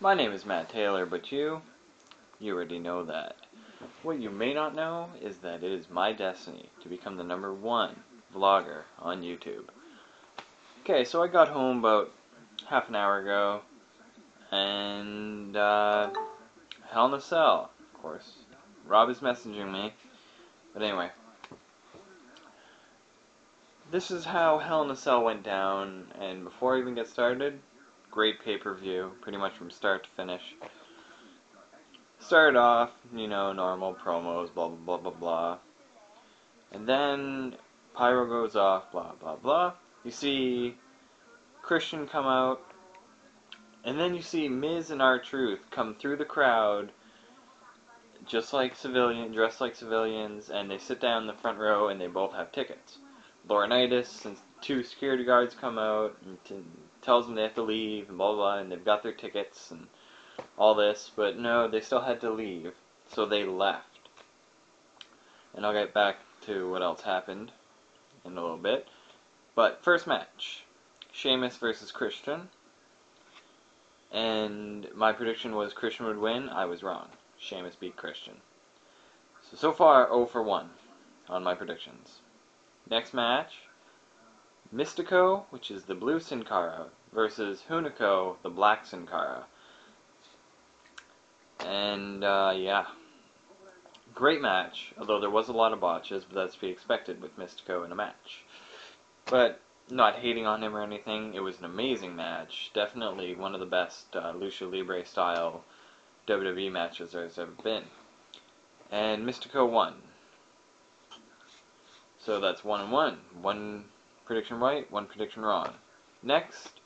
My name is Matt Taylor, but you already know that. What you may not know is that it is my destiny to become the #1 vlogger on YouTube. Okay, so I got home about half an hour ago, and Hell in a Cell, of course. Rob is messaging me, but anyway. This is how Hell in a Cell went down, and before I even get started, great pay-per-view, pretty much from start to finish. Started off, normal promos, blah blah blah blah blah. And then Pyro goes off, blah blah blah. You see Christian come out, and then you see Miz and R-Truth come through the crowd, dressed like civilians, and they sit down in the front row, and they both have tickets. Laurinaitis and two security guards come out and tells them they have to leave, and blah blah, and they've got their tickets and all this, but no, they still had to leave, so they left. And I'll get back to what else happened in a little bit. But first match, Sheamus versus Christian, and my prediction was Christian would win. I was wrong. Sheamus beat Christian. So far, 0 for 1 on my predictions. Next match, Mystico, which is the blue Sin Cara, versus Hunico, the black Sin Cara. And, yeah. Great match, although there was a lot of botches, but that's to be expected with Mystico in a match. But, not hating on him or anything, it was an amazing match. Definitely one of the best Lucha Libre style WWE matches there's ever been. And Mystico won. So that's 1-1. One prediction right, one prediction wrong. Next,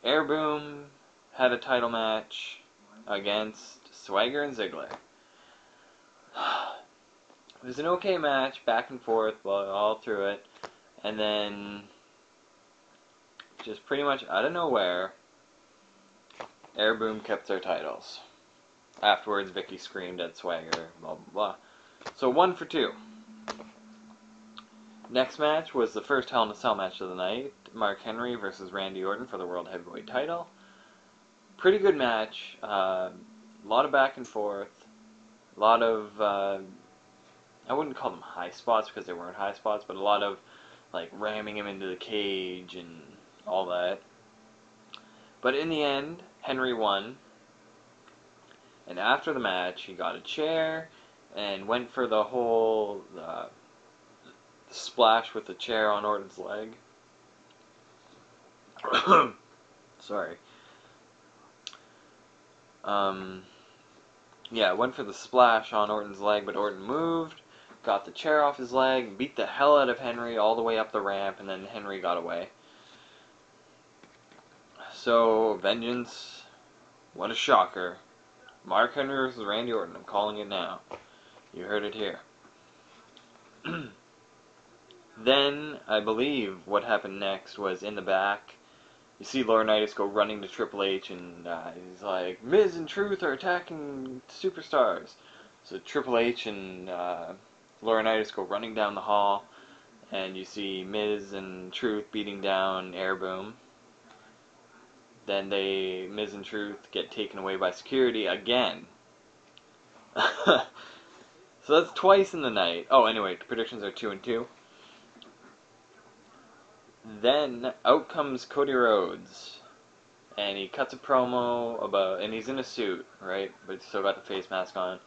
Air Boom had a title match against Swagger and Ziggler. It was an okay match, back and forth, all through it, and then just pretty much out of nowhere, Air Boom kept their titles. Afterwards, Vicky screamed at Swagger, blah blah blah. So 1 for 2. Next match was the first Hell in a Cell match of the night, Mark Henry versus Randy Orton for the World Heavyweight title. Pretty good match, a lot of back and forth, a lot of, I wouldn't call them high spots because they weren't high spots, but a lot of like ramming him into the cage and all that. But in the end, Henry won, and after the match he got a chair and went for the whole splash with the chair on Orton's leg. Sorry. Yeah, went for the splash on Orton's leg, but Orton moved, got the chair off his leg, beat the hell out of Henry all the way up the ramp, and then Henry got away. So, vengeance, what a shocker. Mark Henry versus Randy Orton, I'm calling it now. You heard it here. Then, I believe what happened next was in the back, you see Laurinaitis go running to Triple H, and he's like, Miz and Truth are attacking superstars. So Triple H and Laurinaitis go running down the hall, and you see Miz and Truth beating down Air Boom. Then Miz and Truth get taken away by security again. So that's twice in the night. Oh, anyway, predictions are 2 and 2. Then out comes Cody Rhodes, and he cuts a promo about, and he's in a suit, right? But he's still got the face mask on.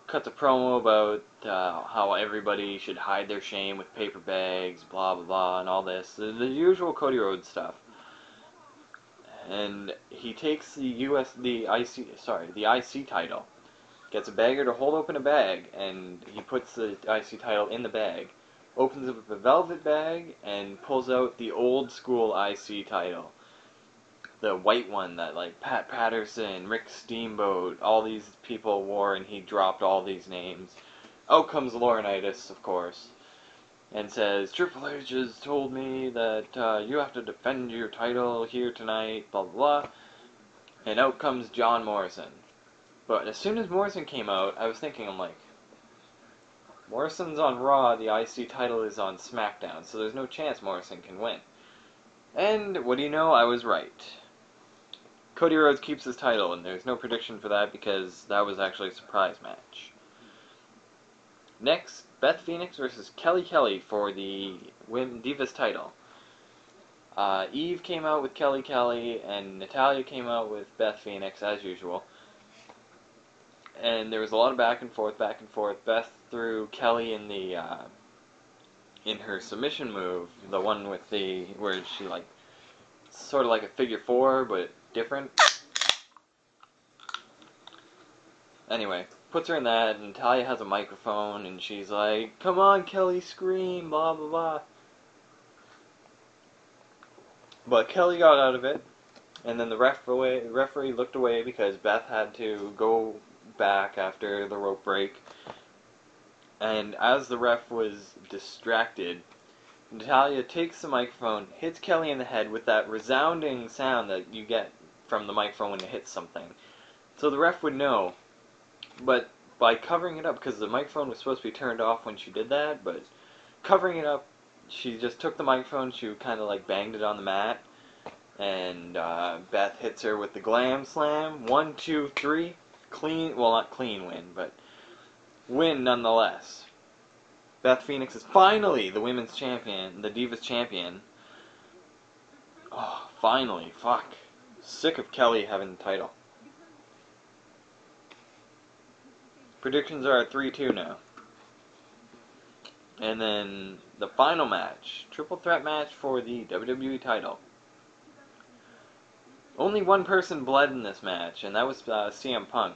Cuts a promo about how everybody should hide their shame with paper bags, blah blah blah, and all this. The usual Cody Rhodes stuff. And he takes the IC title, gets a bagger to hold open a bag, and he puts the IC title in the bag. Opens up a velvet bag and pulls out the old school IC title. The white one that like Pat Patterson, Rick Steamboat, all these people wore, and he dropped all these names. Out comes Laurinaitis, of course, and says, Triple H has told me that you have to defend your title here tonight, blah blah blah. And out comes John Morrison. But as soon as Morrison came out, I was thinking, I'm like, Morrison's on Raw, the IC title is on SmackDown, so there's no chance Morrison can win. And what do you know, I was right. Cody Rhodes keeps his title, and there's no prediction for that because that was actually a surprise match. Next, Beth Phoenix versus Kelly Kelly for the Divas title. Eve came out with Kelly Kelly, and Natalya came out with Beth Phoenix, as usual. And there was a lot of back and forth, back and forth. Beth threw Kelly in the in her submission move, the one with the where she like sort of like a figure four, but different. Anyway, puts her in that, and Natalya has a microphone, and she's like, "Come on, Kelly, scream, blah blah blah." But Kelly got out of it, and then the referee looked away because Beth had to go back after the rope break. And as the ref was distracted, Natalya takes the microphone, hits Kelly in the head with that resounding sound that you get from the microphone when it hits something. So the ref would know, but by covering it up, because the microphone was supposed to be turned off when she did that, but covering it up, she just took the microphone, she kind of like banged it on the mat, and Beth hits her with the glam slam. 1, 2, 3. Clean, well, not clean win, but win nonetheless. Beth Phoenix is finally the women's champion, the Divas champion. Oh, finally, fuck. Sick of Kelly having the title. Predictions are at 3-2 now. And then the final match, triple threat match for the WWE title. Only one person bled in this match, and that was CM Punk.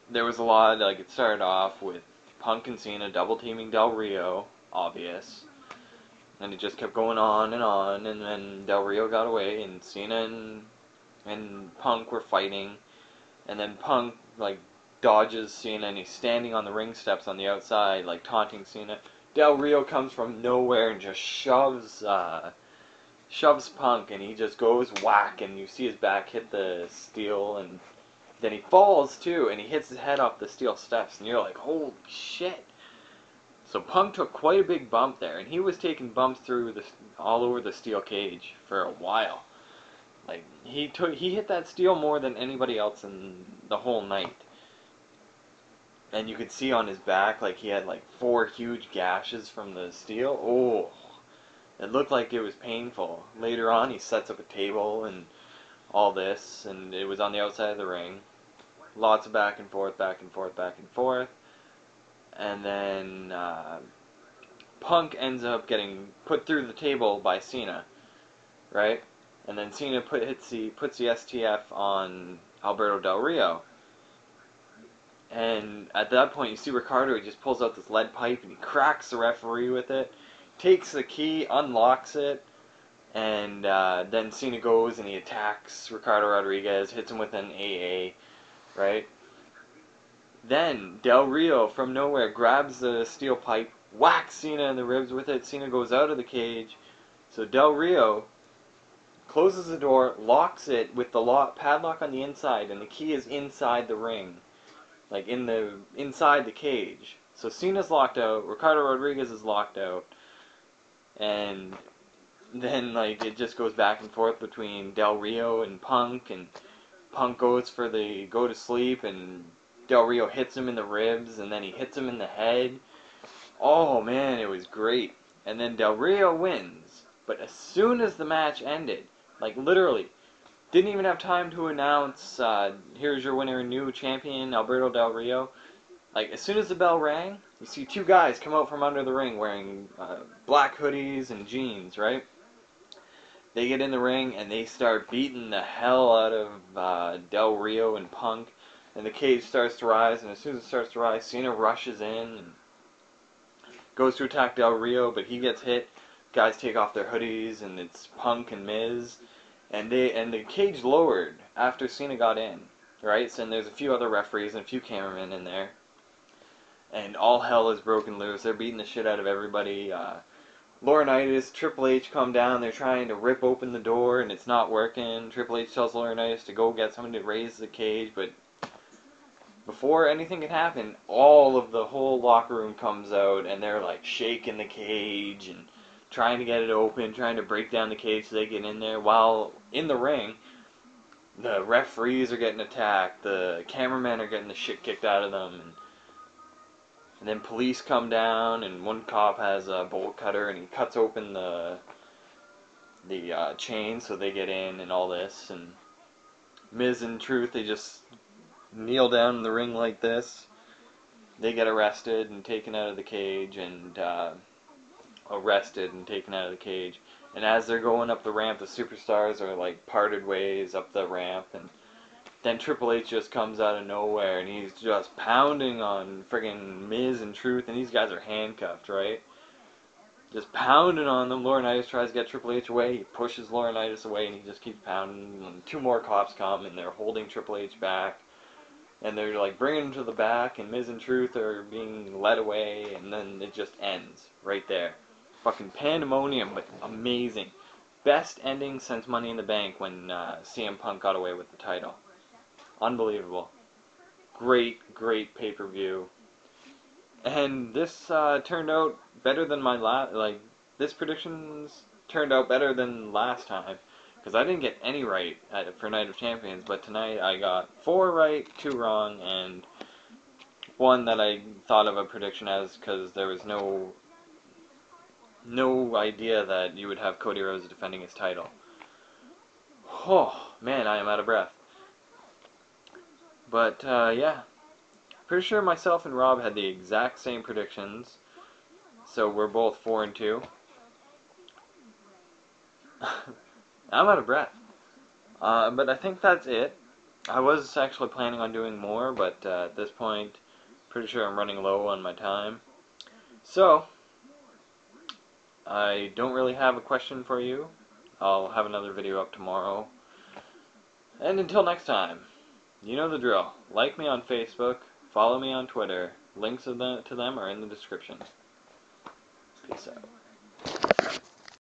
There was a lot, like it started off with Punk and Cena double teaming Del Rio, obvious. And it just kept going on, and then Del Rio got away, and Cena and Punk were fighting. And then Punk, like, dodges Cena, and he's standing on the ring steps on the outside, like, taunting Cena. Del Rio comes from nowhere and just shoves Punk, and he just goes whack, and you see his back hit the steel, and then he falls, too, and he hits his head off the steel steps, and you're like, holy shit. So Punk took quite a big bump there, and he was taking bumps through all over the steel cage for a while. Like, he hit that steel more than anybody else in the whole night. And you could see on his back, like, he had, like, 4 huge gashes from the steel. Oh, it looked like it was painful. Later on, he sets up a table and all this, and it was on the outside of the ring. Lots of back and forth, back and forth, back and forth. And then Punk ends up getting put through the table by Cena, right? And then Cena puts the STF on Alberto Del Rio. And at that point, you see Ricardo, he just pulls out this lead pipe and he cracks the referee with it, takes the key, unlocks it, and then Cena goes and he attacks Ricardo Rodriguez, hits him with an AA, right? Then Del Rio, from nowhere, grabs the steel pipe, whacks Cena in the ribs with it. Cena goes out of the cage. So Del Rio closes the door, locks it with the padlock on the inside, and the key is inside the ring. Like, inside the cage. So Cena's locked out, Ricardo Rodriguez is locked out, and then, like, it just goes back and forth between Del Rio and Punk goes for the go to sleep, and Del Rio hits him in the ribs, and then he hits him in the head. Oh, man, it was great. And then Del Rio wins, but as soon as the match ended, like, literally, didn't even have time to announce, here's your winner, new champion, Alberto Del Rio. Like, as soon as the bell rang, you see 2 guys come out from under the ring wearing black hoodies and jeans, right? They get in the ring, and they start beating the hell out of Del Rio and Punk, and the cage starts to rise, and as soon as it starts to rise, Cena rushes in and goes to attack Del Rio, but he gets hit. Guys take off their hoodies, and it's Punk and Miz. And the cage lowered after Cena got in, right? So and there's a few other referees and a few cameramen in there. And all hell is broken loose. They're beating the shit out of everybody. Laurinaitis, Triple H come down. They're trying to rip open the door, and it's not working. Triple H tells Laurinaitis to go get someone to raise the cage, but before anything can happen, all of the whole locker room comes out, and they're like shaking the cage and trying to get it open, trying to break down the cage so they get in there. While in the ring, the referees are getting attacked, the cameramen are getting the shit kicked out of them, and then police come down, and one cop has a bolt cutter, and he cuts open the chain so they get in, and all this, and Miz and Truth, they just kneel down in the ring like this. They get arrested and taken out of the cage, and and as they're going up the ramp, the superstars are like parted ways up the ramp, and then Triple H just comes out of nowhere, and he's just pounding on friggin' Miz and Truth, and these guys are handcuffed, right? Just pounding on them. Laurinaitis tries to get Triple H away. He pushes Laurinaitis away, and he just keeps pounding. And two more cops come, and they're holding Triple H back. And they're like bringing him to the back, and Miz and Truth are being led away, and then it just ends right there. Fucking pandemonium, but amazing. Best ending since Money in the Bank when CM Punk got away with the title. Unbelievable. Great, great pay-per-view. And this turned out better than my this predictions turned out better than last time. Because I didn't get any right for Night of Champions, but tonight I got 4 right, 2 wrong, and 1 that I thought of a prediction as, because there was no idea that you would have Cody Rhodes defending his title. Oh, man, I am out of breath. But, yeah. Pretty sure myself and Rob had the exact same predictions, so we're both 4 and 2. I'm out of breath. But I think that's it. I was actually planning on doing more, but at this point, pretty sure I'm running low on my time. So, I don't really have a question for you. I'll have another video up tomorrow. And until next time, you know the drill. Like me on Facebook, follow me on Twitter. Links to them are in the description.